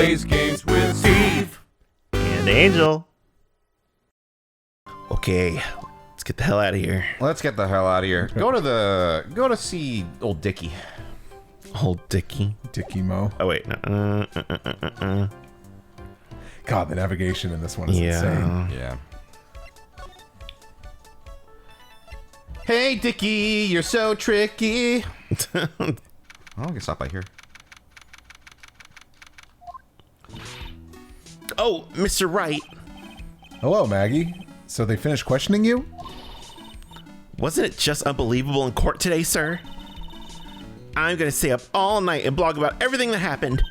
plays games with Steve and Angel. Okay, let's get the hell out of here. Let's get the hell out of here. Go to see old Dickie. Old Dickie. Dickie Mo. Oh wait. God, the navigation in this one is insane. Yeah. Hey, Dickie, you're so tricky. Oh, I can stop by here. Oh, Mr. Wright. Hello, Maggie. So they finished questioning you? Wasn't it just unbelievable in court today, sir? I'm gonna stay up all night and blog about everything that happened.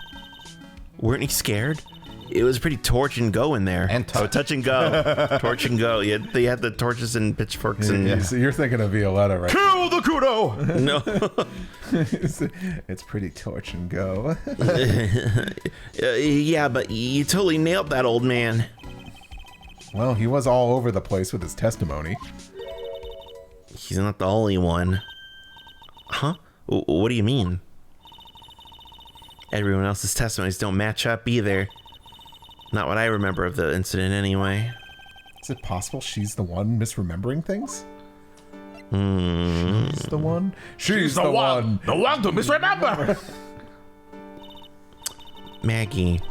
Weren't you scared? It was pretty torch and go in there. And touch and go. Torch and go. Yeah, they had the torches and pitchforks and... Yeah, so you're thinking of Violetta, right? Kill the kudo! No. It's pretty torch and go. Yeah, but you totally nailed that old man. Well, he was all over the place with his testimony. He's not the only one. Huh? What do you mean? Everyone else's testimonies don't match up either. Not what I remember of the incident anyway. Is it possible she's the one misremembering things? Hmm. She's the one? She's the one! The one to misremember! Maggie,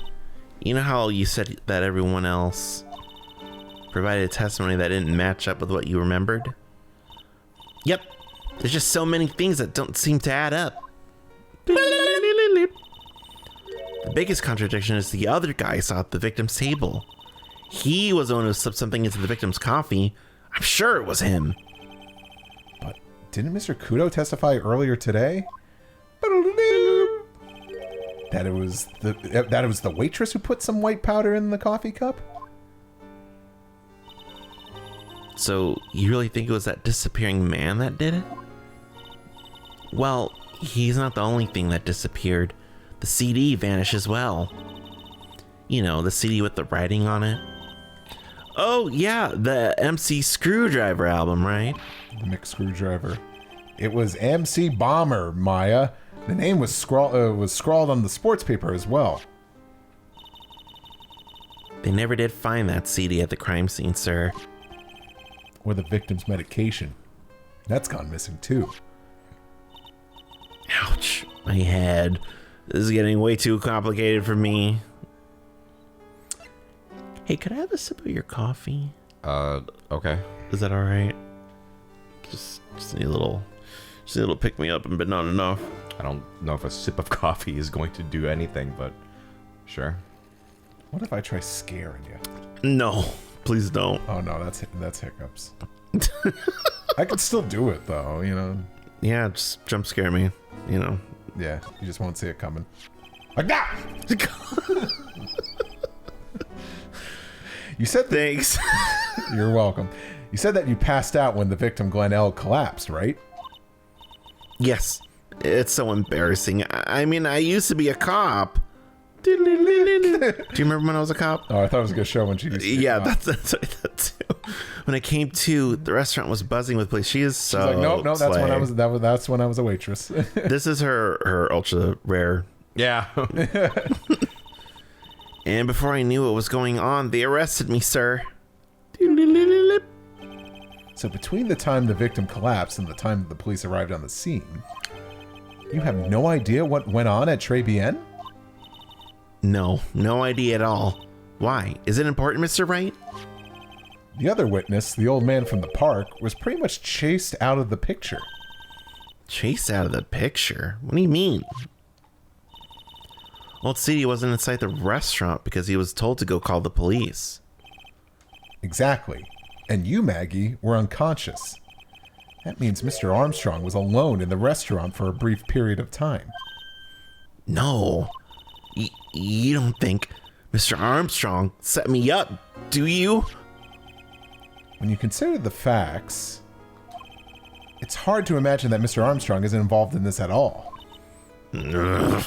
you know how you said that everyone else provided a testimony that didn't match up with what you remembered? Yep. There's just so many things that don't seem to add up. The biggest contradiction is the other guy saw at the victim's table. He was the one who slipped something into the victim's coffee. I'm sure it was him. But didn't Mr. Kudo testify earlier today? That it was the waitress who put some white powder in the coffee cup? So, you really think it was that disappearing man that did it? Well, he's not the only thing that disappeared. The CD vanished as well. You know, the CD with the writing on it. Oh, yeah, the MC Screwdriver album, right? The Mick Screwdriver. It was MC Bomber, Maya. The name was scrawled on the sports paper as well. They never did find that CD at the crime scene, sir. Or the victim's medication. That's gone missing too. Ouch, my head. This is getting way too complicated for me. Hey, could I have a sip of your coffee? Okay. Is that all right? Just need a little pick me up, but not enough. I don't know if a sip of coffee is going to do anything, but sure. What if I try scaring you? No, please don't. Oh no, that's hiccups. I could still do it though, you know. Yeah, just jump scare me, you know. Yeah, you just won't see it coming. Like that! You said thanks. You're welcome. You said that you passed out when the victim Glenn L collapsed, right? Yes. It's so embarrassing. I mean, I used to be a cop. Do you remember when I was a cop? Oh, I thought it was a good show when she used to be a cop. That's what I thought too. When I came to, the restaurant was buzzing with police. She is so She's like, no, that's slay. that's when I was a waitress. This is her ultra rare. Yeah. And before I knew what was going on, they arrested me, sir. So between the time the victim collapsed and the time the police arrived on the scene, you have no idea what went on at Tribulations? No idea at all. Why? Is it important, Mr. Wright? The other witness, the old man from the park, was pretty much chased out of the picture. Chased out of the picture? What do you mean? Old CD wasn't inside the restaurant because he was told to go call the police. Exactly. And you, Maggie, were unconscious. That means Mr. Armstrong was alone in the restaurant for a brief period of time. No. You don't think Mr. Armstrong set me up, do you? When you consider the facts, it's hard to imagine that Mr. Armstrong isn't involved in this at all. Ugh.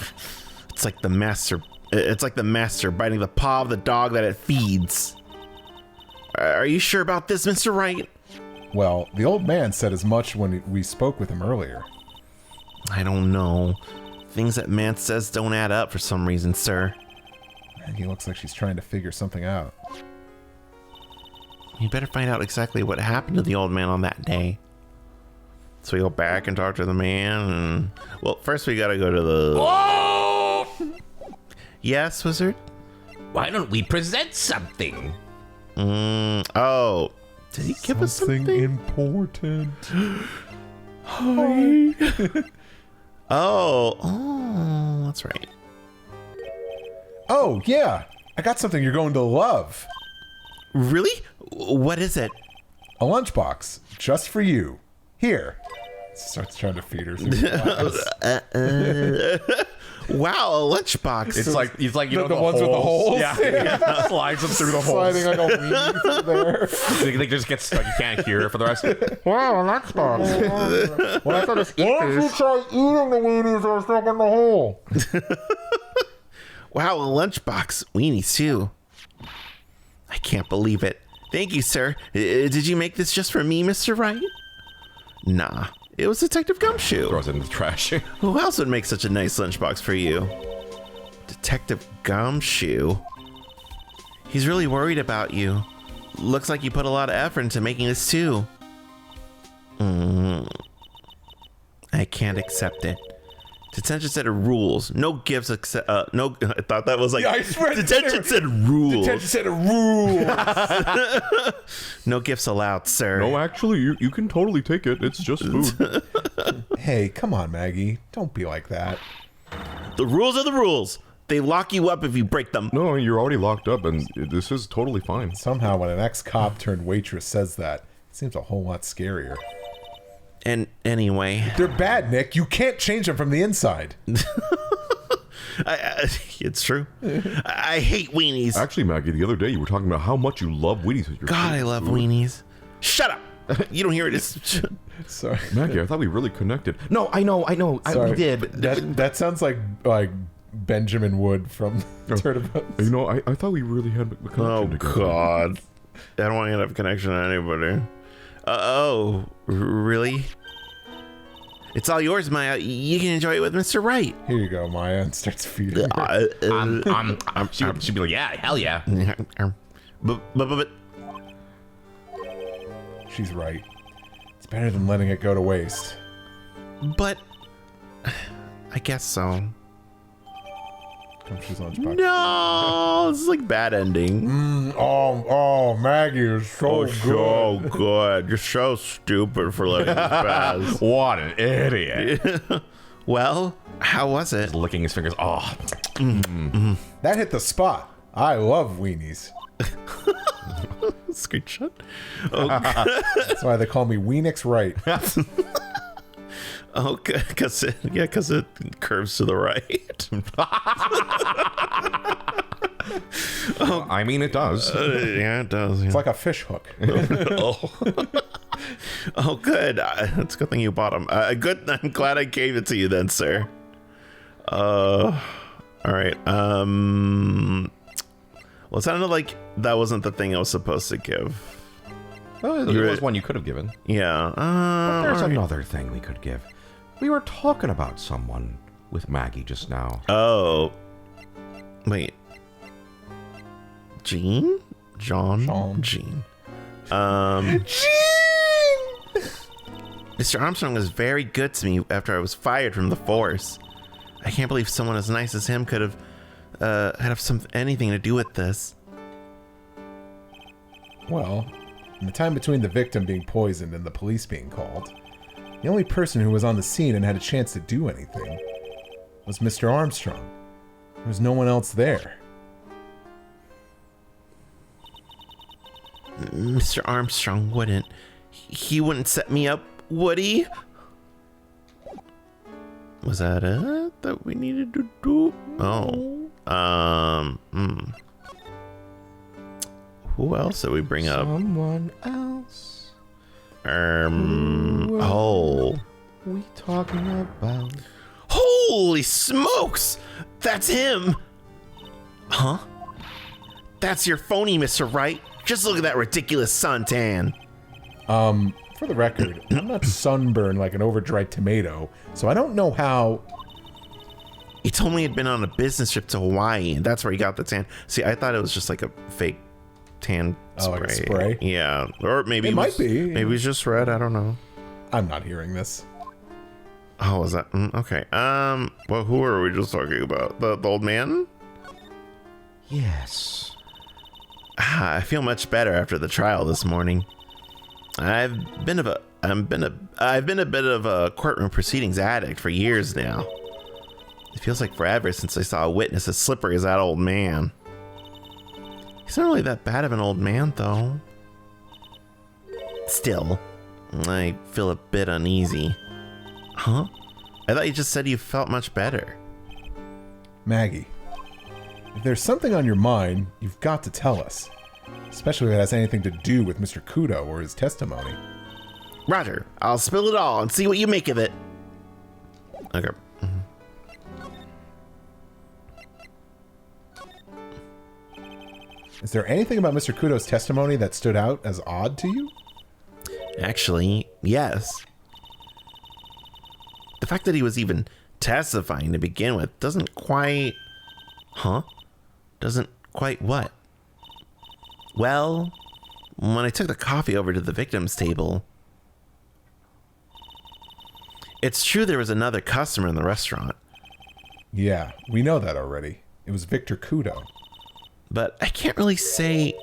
It's like the master biting the paw of the dog that it feeds. Are you sure about this, Mr. Wright? Well, the old man said as much when we spoke with him earlier. I don't know. Things that man says don't add up for some reason, sir. Maggie looks like she's trying to figure something out. You better find out exactly what happened to the old man on that day. So we go back and talk to the man, and well, first we gotta go to the. Oh! Yes, wizard. Why don't we present something? Oh, did he give us something important? Hi. Oh, that's right. Oh, yeah. I got something you're going to love. Really? What is it? A lunchbox, just for you. Here. Starts trying to feed her through the glass. Wow, a lunchbox. It's like you know the ones with the holes. Yeah, slides them through the holes. Sliding like a weenie through there. They just get stuck. You can't hear it for the rest. Wow, a lunchbox. Well, I thought it's Why don't you try eating the weenies that are stuck in the hole? Wow, a lunchbox. Weenies, too. I can't believe it. Thank you, sir. Did you make this just for me, Mr. Wright? Nah, it was Detective Gumshoe. Throws it in the trash. Who else would make such a nice lunchbox for you? Detective Gumshoe. He's really worried about you. Looks like you put a lot of effort into making this, too. I can't accept it. Detention said rules. No gifts except no. I thought that was like. Yeah, I swear detention said rules. Detention said a rule. No gifts allowed, sir. No, actually, you can totally take it. It's just food. Hey, come on, Maggie. Don't be like that. The rules are the rules. They lock you up if you break them. No, you're already locked up, and this is totally fine. Somehow, when an ex-cop turned waitress says that, it seems a whole lot scarier. And anyway, They're bad, Nick. You can't change them from the inside. it's true. I hate weenies. Actually, Maggie, the other day you were talking about how much you love weenies. With your God, I love weenies. Shut up. You don't hear it. It's... Sorry. Maggie, I thought we really connected. No, I know. Sorry. We did. That sounds like Benjamin Wood from Turtles. You know, I thought we really had a connection together. God. I don't want to have a connection to anybody. Oh, really? It's all yours, Maya. You can enjoy it with Mr. Wright. Here you go, Maya, and starts feeding her. She'd be like, yeah, hell yeah. But She's right. It's better than letting it go to waste. I guess so. She's lunchbox. No, this is like bad ending. Oh, Maggie is so good. So good. You're so stupid for letting this pass. What an idiot. Well, how was it? Licking his fingers. Oh. That hit the spot. I love weenies. Screenshot. That's why they call me Weenix Wright. Oh, because it curves to the right. I mean, it does. Yeah, it does. Yeah. It's like a fish hook. Oh, good. It's a good thing you bought them. Good. I'm glad I gave it to you then, sir. All right. Well, it sounded like that wasn't the thing I was supposed to give. Oh, there was one you could have given. Yeah. But there's all right. another thing we could give. We were talking about someone with Maggie just now. Oh. Wait. Jean? Jean? Jean. Mr. Armstrong was very good to me after I was fired from the force. I can't believe someone as nice as him could have anything to do with this. Well, in the time between the victim being poisoned and the police being called, the only person who was on the scene and had a chance to do anything was Mr. Armstrong. There was no one else there. Mr. Armstrong wouldn't. He wouldn't set me up, would he? Was that it that we needed to do? Oh. Who else did we bring up? Someone else. Oh. We talking about? Holy smokes! That's him! Huh? That's your phony, Mr. Wright. Just look at that ridiculous suntan. For the record, I'm not sunburned like an overdried tomato, so I don't know how... He told me he'd been on a business trip to Hawaii, and that's where he got the tan. See, I thought it was just like a fake tan spray. Like a spray? Yeah, or maybe It might be. Maybe it was just red. I don't know. I'm not hearing this. Oh, was that okay? Well, who were we just talking about? The old man? Yes. I feel much better after the trial this morning. I've been a bit of a courtroom proceedings addict for years now. It feels like forever since I saw a witness as slippery as that old man. He's not really that bad of an old man, though. Still, I feel a bit uneasy. Huh? I thought you just said you felt much better. Maggie, if there's something on your mind, you've got to tell us. Especially if it has anything to do with Mr. Kudo or his testimony. Roger, I'll spill it all and see what you make of it. Okay. Is there anything about Mr. Kudo's testimony that stood out as odd to you? Actually, yes. The fact that he was even testifying to begin with doesn't quite... Huh? Doesn't quite what? Well, when I took the coffee over to the victim's table... It's true there was another customer in the restaurant. Yeah, we know that already. It was Victor Kudo. But I can't really say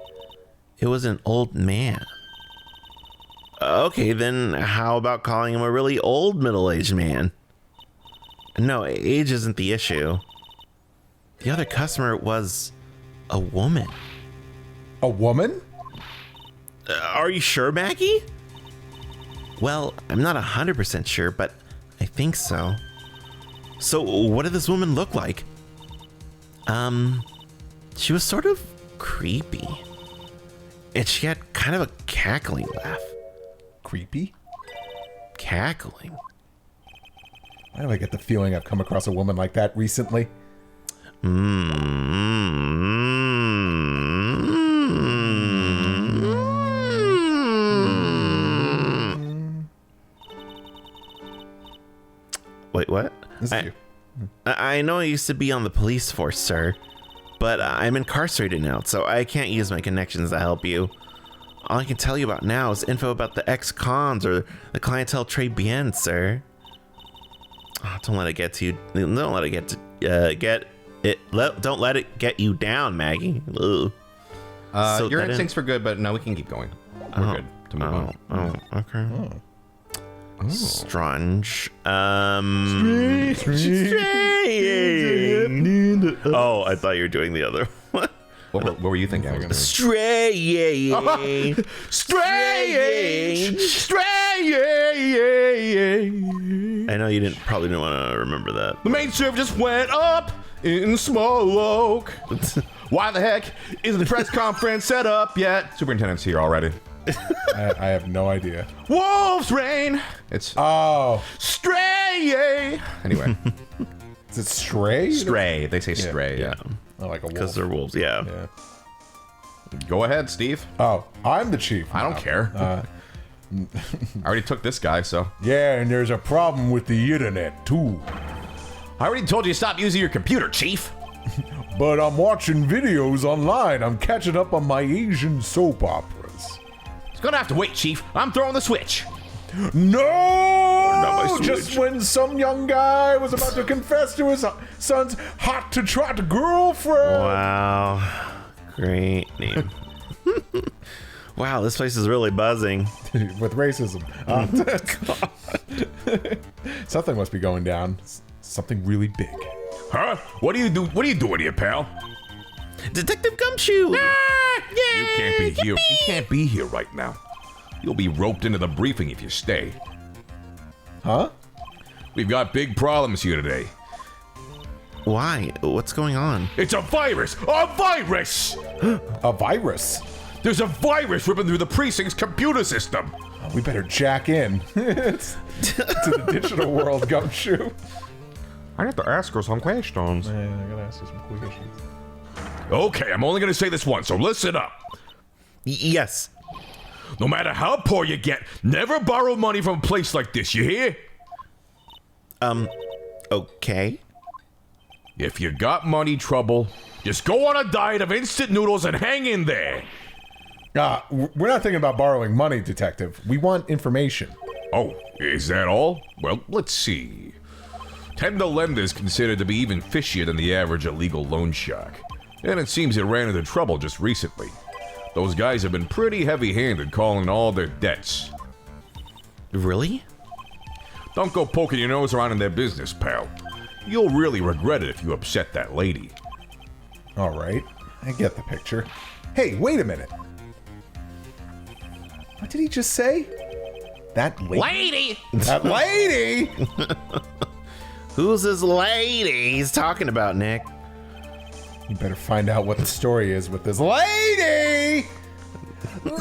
it was an old man. Okay, then how about calling him a really old middle-aged man? No, age isn't the issue. The other customer was a woman. A woman? Are you sure, Maggie? Well, I'm not 100% sure, but I think so. So, what did this woman look like? She was sort of creepy. And she had kind of a cackling laugh. Creepy? Cackling? Why do I get the feeling I've come across a woman like that recently? Wait, what? This is you. I know I used to be on the police force, sir, but I'm incarcerated now, so I can't use my connections to help you. All I can tell you about now is info about the ex-cons or the clientele très bien, sir. Oh, don't let it get to you. Don't let it get to don't let it get you down, Maggie. Ugh. So your that instincts were good, but no, we can keep going. We're good to move on. Okay. Oh. Strange. Oh, I thought you were doing the other one. What were you thinking? Strange. I know you probably didn't want to remember that. The main server just went up in smoke. Why the heck isn't the press conference set up yet? Superintendent's here already. I have no idea. Wolf's Rain. It's stray. Anyway, Is it Stray? stray. They say stray. Yeah. Oh, like a wolf. Because they're wolves, yeah. Yeah. Go ahead, Steve. Oh, I'm the chief. I don't care. I already took this guy, so. Yeah, and there's a problem with the internet, too. I already told you to stop using your computer, Chief. But I'm watching videos online. I'm catching up on my Asian soap operas. It's gonna have to wait, Chief. I'm throwing the switch. No! Just when some young guy was about to confess to his son's hot-to-trot girlfriend. Wow. Great name. Wow, this place is really buzzing. With racism. Something must be going down. Something really big. Huh? What are you doing here, pal? Detective Gumshoe! You can't be here. You can't be here right now. You'll be roped into the briefing if you stay. Huh? We've got big problems here today. Why? What's going on? It's a virus! A virus! A virus? There's a virus ripping through the precinct's computer system. We better jack in to the digital world, Gumshoe. I have to ask her some questions. I gotta ask you some questions. Okay, I'm only gonna say this once, so listen up. Yes. No matter how poor you get, never borrow money from a place like this, you hear? Okay. If you got money trouble, just go on a diet of instant noodles and hang in there. We're not thinking about borrowing money, Detective. We want information. Oh, is that all? Well, let's see. Tender lenders considered to be even fishier than the average illegal loan shark. And it seems it ran into trouble just recently. Those guys have been pretty heavy-handed calling all their debts. Really? Don't go poking your nose around in their business, pal. You'll really regret it if you upset that lady. All right, I get the picture. Hey, wait a minute. What did he just say? That lady? Lady! That lady! Who's this lady he's talking about, Nick? You better find out what the story is with this lady! All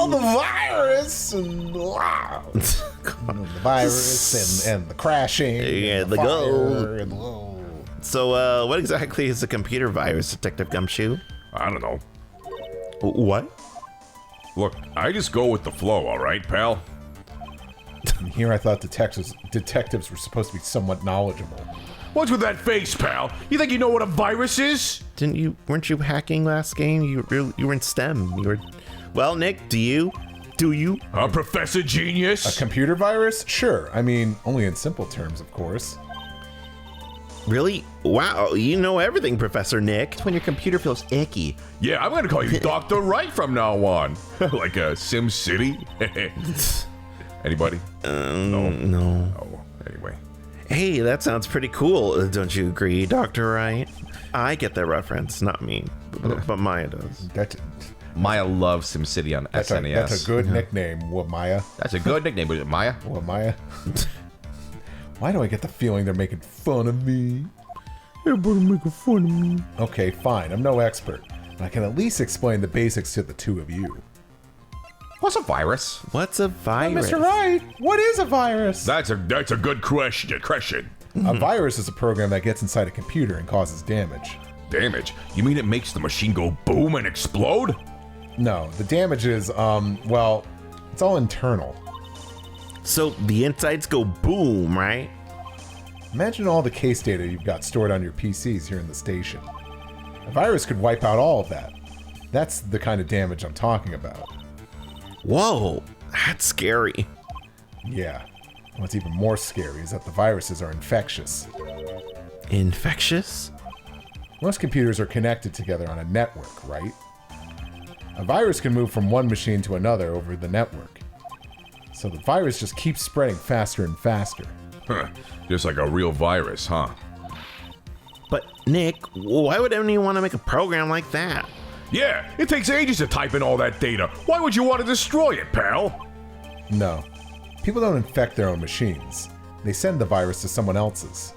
the virus and the virus and the crashing Yeah, and the fire gold. and the So, what exactly is a computer virus, Detective Gumshoe? I don't know. What? Look, I just go with the flow, all right, pal? And here I thought detectives were supposed to be somewhat knowledgeable. What's with that face, pal? You think you know what a virus is? Weren't you hacking last game? You were in STEM. Well, Nick, do you? Professor Genius? A computer virus? Sure. I mean, only in simple terms, of course. Really? Wow, you know everything, Professor Nick. When your computer feels icky. Yeah, I'm gonna call you Dr. Wright from now on. Like a Sim City? Anybody? No. Oh, anyway. Hey, that sounds pretty cool. Don't you agree, Dr. Wright? I get that reference, not me, but Maya does. Maya loves SimCity on SNES. That's a good nickname, Maya. That's a good nickname, was it Maya? Maya. Why do I get the feeling they're making fun of me? Everybody making fun of me. Okay, fine. I'm no expert. But I can at least explain the basics to the two of you. What's a virus? What's a virus? Mr. Wright, what is a virus? That's a good question. A virus is a program that gets inside a computer and causes damage. Damage? You mean it makes the machine go boom and explode? No, the damage is, well, it's all internal. So the insides go boom, right? Imagine all the case data you've got stored on your PCs here in the station. A virus could wipe out all of that. That's the kind of damage I'm talking about. Whoa, that's scary. Yeah. What's even more scary is that the viruses are infectious. Infectious? Most computers are connected together on a network, right? A virus can move from one machine to another over the network. So the virus just keeps spreading faster and faster. Huh. Just like a real virus, huh? But Nick, why would anyone want to make a program like that? Yeah, it takes ages to type in all that data. Why would you want to destroy it, pal? No. People don't infect their own machines. They send the virus to someone else's.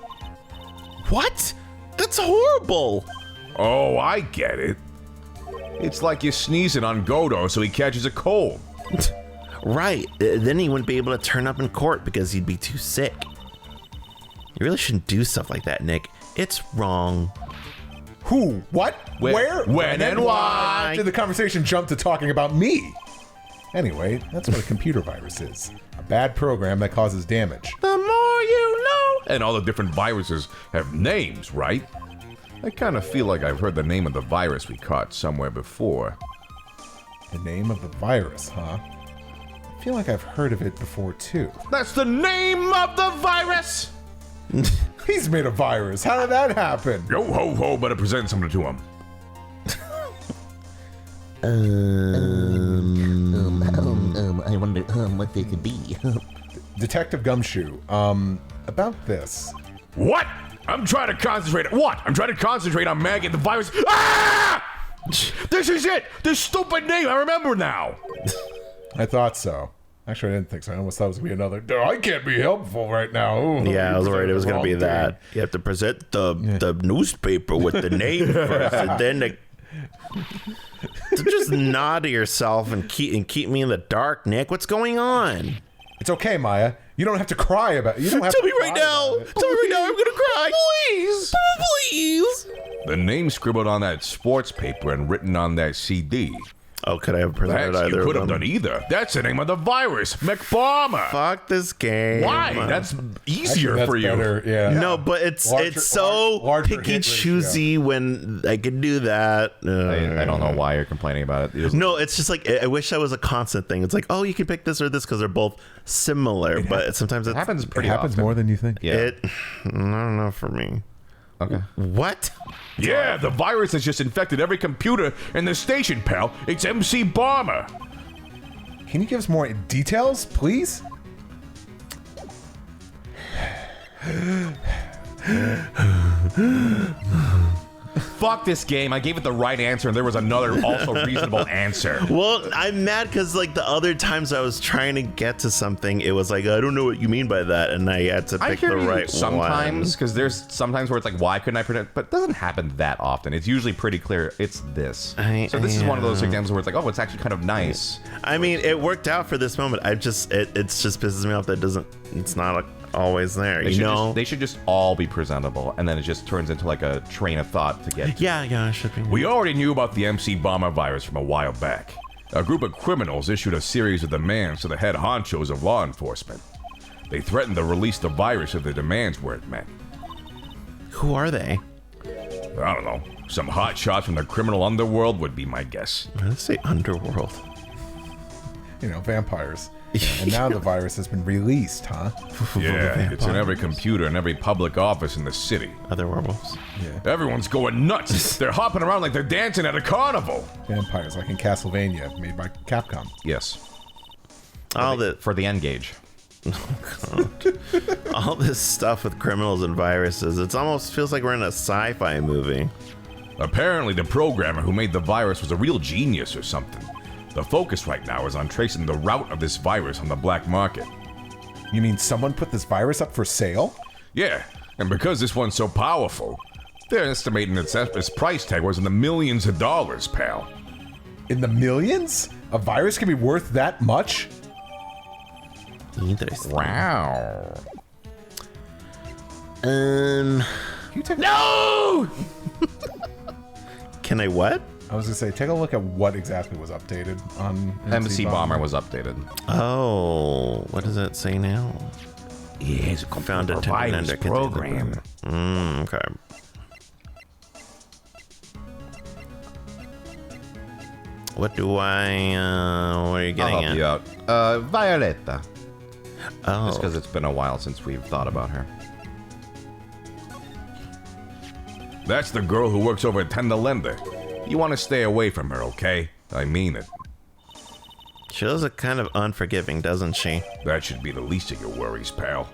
What? That's horrible. Oh, I get it. It's like you're sneezing on Godo so he catches a cold. Right, then he wouldn't be able to turn up in court because he'd be too sick. You really shouldn't do stuff like that, Nick. It's wrong. Who? What? Where? When and why? Did the conversation jump to talking about me? Anyway, that's what a computer virus is. A bad program that causes damage. The more you know. And all the different viruses have names, right? I kind of feel like I've heard the name of the virus we caught somewhere before. The name of the virus, huh? I feel like I've heard of it before, too. That's the name of the virus! He's made a virus. How did that happen? Yo ho ho, better present something to him. I wonder what they could be. Detective Gumshoe, about this. What? I'm trying to concentrate. What? I'm trying to concentrate on Maggie and the virus. Ah! This is it! This stupid name, I remember now! I thought so. Actually, I didn't think so. I almost thought it was going to be another. I can't be helpful right now. Ooh, Yeah, I was worried it was going to be wrong that. You have to present the newspaper with the name first, and then to just nod to yourself and keep me in the dark, Nick. What's going on? It's okay, Maya. You don't have to cry about it. You don't have Tell to me right cry now. about it. Tell me right now. I'm gonna cry. Please, please. The name scribbled on that sports paper and written on that CD. Oh, could I have presented Heck, either you could of have them? done either. That's the name of the virus, McBomber. Fuck this game. Why? That's easier Actually, that's for you. better, yeah. No, but it's Larger- so larger picky hit choosy when I could do that. I don't know why you're complaining about it. No, it's just like I wish that was a constant thing. It's like, oh, you can pick this or this because they're both similar, but sometimes It happens It pretty happens often. more than you think. Yeah. It, I don't know for me. Okay. What? Yeah, the virus has just infected every computer in the station, pal. It's MC Bomber. Can you give us more details, please? Fuck this game. I gave it the right answer, and there was another also reasonable answer. Well, I'm mad because like the other times I was trying to get to something, it was like I don't know what you mean by that, and I had to I pick hear the you right sometimes, because there's sometimes where it's like, why couldn't I predict? But it doesn't happen that often. It's usually pretty clear. It's this. So this is one of those examples where it's like, oh, it's actually kind of nice. one. I mean, it worked out for this moment. It just pisses me off that it's not always there. They should just all be presentable, and then it just turns into like a train of thought to get. Yeah, it should be. We already knew about the MC Bomber virus from a while back. A group of criminals issued a series of demands to the head honchos of law enforcement. They threatened to release the virus if their demands weren't met. Who are they? I don't know. Some hot shots from the criminal underworld would be my guess. Let's say underworld. You know, vampires. And now the virus has been released, huh? Yeah, it's in every computer and every public office in the city. Other werewolves. Everyone's going nuts. They're hopping around like they're dancing at a carnival. Vampires, like in Castlevania, made by Capcom. Yes. All the For the N gauge. all this stuff with criminals and viruses. It almost feels like we're in a sci-fi movie. Apparently, the programmer who made the virus was a real genius or something. The focus right now is on tracing the route of this virus on the black market. You mean someone put this virus up for sale? Yeah, and because this one's so powerful, they're estimating its price tag was in the millions of dollars, pal. In the millions? A virus can be worth that much? Interesting. Wow. No! Can I what? I was gonna say, take a look at what exactly was updated on MC Bomber was updated. Oh, what does that say now? Yeah, it's a Found a virus program. Okay. What do I, what are you I'll getting help at? you out. Violetta. Oh, Just because it's been a while since we've thought about her. That's the girl who works over at Tenderlender. You want to stay away from her, okay? I mean it. she does look kind of unforgiving, doesn't she? That should be the least of your worries, pal.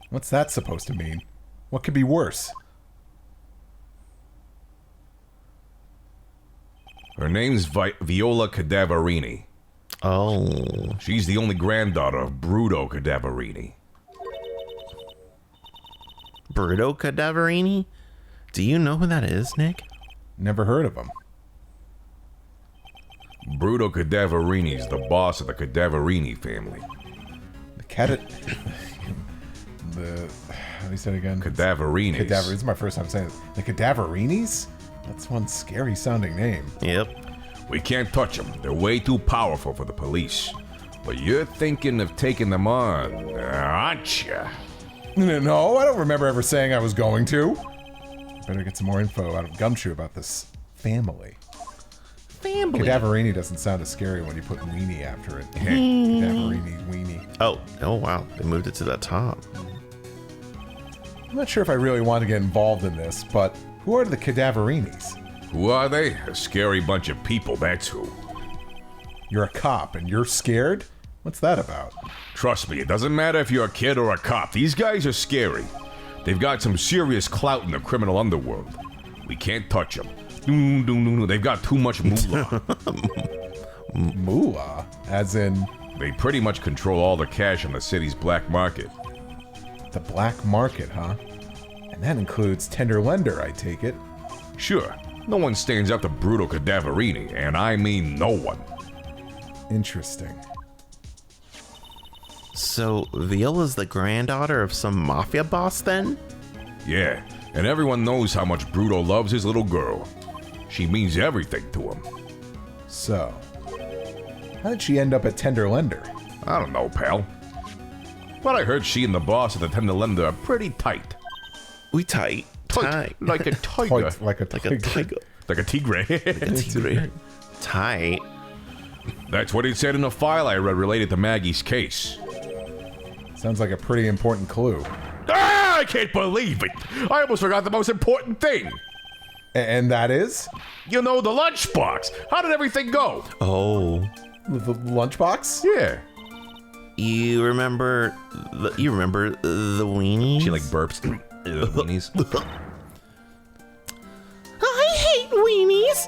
What's that supposed to mean? What could be worse? Her name's Viola Cadaverini. Oh, She's the only granddaughter of Bruto Cadaverini. Bruto Cadaverini? Do you know who that is, Nick? Never heard of him. Bruto Cadaverini's the boss of the Cadaverini family. The the how do you say it again? Cadaverinis. Cadaver. This is my first time saying it. The Cadaverinis? That's one scary sounding name. Yep. We can't touch them. They're way too powerful for the police. But you're thinking of taking them on, aren't you? No, I don't remember ever saying I was going to. Better get some more info out of Gumshoe about this family. Family. Cadaverini doesn't sound as scary when you put weenie after it. Cadaverini weenie. Oh wow. They moved it to the top. I'm not sure if I really want to get involved in this, but who are the Cadaverinis? Who are they? A scary bunch of people, that's who. You're a cop and you're scared? What's that about? Trust me, it doesn't matter if you're a kid or a cop. These guys are scary. They've got some serious clout in the criminal underworld. We can't touch them. They've got too much moolah. Moolah? As in They pretty much control all the cash on the city's black market. the black market, huh? And that includes Tenderlender, I take it. Sure, no one stands up to Bruto Cadaverini, and I mean no one. Interesting. So Viola's the granddaughter of some mafia boss then? Yeah, and everyone knows how much Bruto loves his little girl. She means everything to him. So, how did she end up at Tender Lender? I don't know, pal. But I heard she and the boss at the Tender Lender are pretty tight. We tight. Tight. Like a tiger. Tight, like a Like a tiger. Like a tigre. Tigre. Tight. That's what it said in a file I read related to Maggie's case. Sounds like a pretty important clue. Ah, I can't believe it! I almost forgot the most important thing. And that is? You know, the lunchbox. How did everything go? Oh. The lunchbox? Yeah. You remember the weenies? She like burps. Weenies. I hate weenies.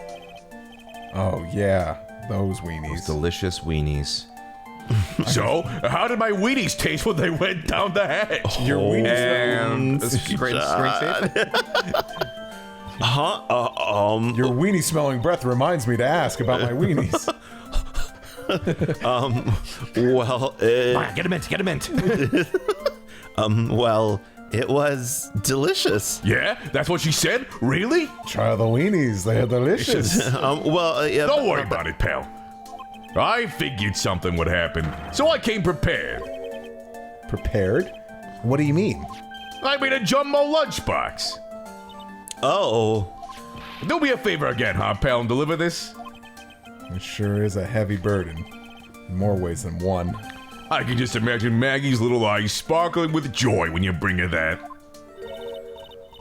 Oh, yeah. Those weenies. Delicious weenies. So, how did my weenies taste when they went down the hatch? Your weenies. And screen safe. Your weenie smelling breath reminds me to ask about my weenies. Well, Get a mint. Get a mint. well, it was delicious. Yeah, that's what she said. Really? Try the weenies. They're delicious. Yeah. Don't worry about it, pal. I figured something would happen, so I came prepared. Prepared? What do you mean? I made a jumbo lunchbox. Oh. Do me a favor again, huh, pal, and deliver this? It sure is a heavy burden. In more ways than one. I can just imagine Maggie's little eyes sparkling with joy when you bring her that.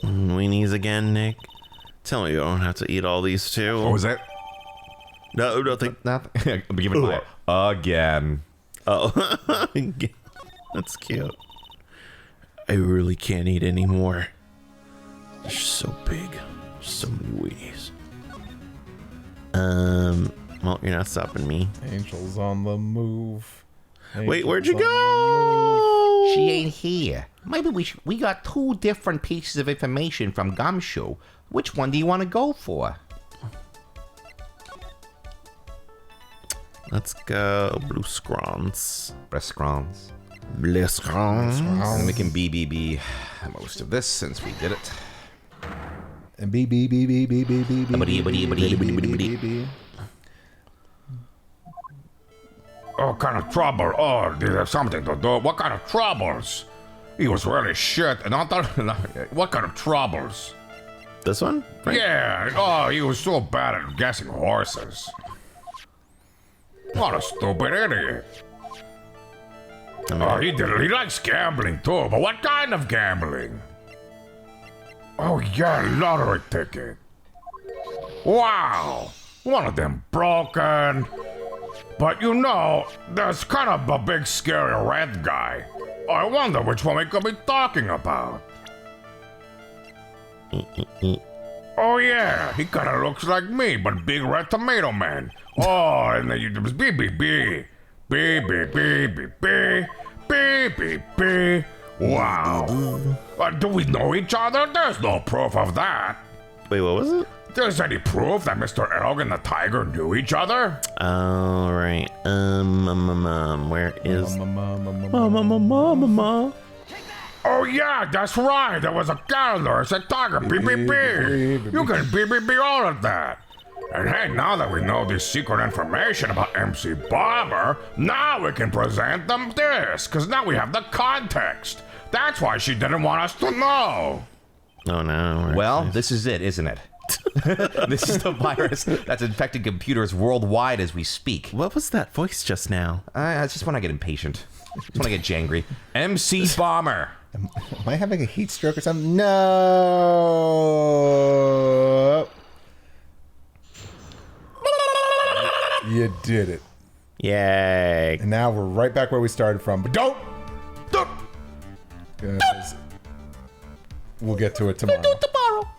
Weenies again, Nick. Tell me you don't have to eat all these too. What was that? No, nothing. Nothing. I'm giving it again. Oh. That's cute. I really can't eat anymore. They're so big. So many weenies. Well, you're not stopping me. Angels on the move. Wait, where'd you Angels on go? She ain't here. Maybe we got two different pieces of information from Gumshoe. Which one do you want to go for? Let's go blue scrons. Restaurants. Blue scrons. And we can BBB most of this since we did it. And B. Oh, kind of trouble. Oh, did have something to do? What kind of troubles? He was really shit. And I thought, what kind of troubles? This one? Right? Yeah. Oh, he was so bad at guessing horses. What a stupid idiot. Oh, he did it. He likes gambling too, but what kind of gambling? Oh, yeah, lottery ticket. Wow. One of them broken. But you know, there's kind of a big scary red guy. I wonder which one we could be talking about. Oh yeah, he kind of looks like me, but big red tomato man. Oh, and then it was BBB. BBB. Wow. Do we know each other? There's no proof of that. Wait, what was it? There's any proof that Mr. Elg and the Tiger knew each other? All right. Where is? Oh yeah, that's right. There was a calendar. It said Tiger BBB. You can BBB all of that. And hey, now that we know this secret information about MC Bomber, now we can present them this, because now we have the context. That's why she didn't want us to know. Oh no. Well, this is it, isn't it? This is the virus that's infecting computers worldwide as we speak. What was that voice just now? It's just when I get impatient. It's when I get jangry. MC Bomber. Am I having a heat stroke or something? No. You did it. Yay. And now we're right back where we started from. But don't. 'Cause we'll get to it tomorrow.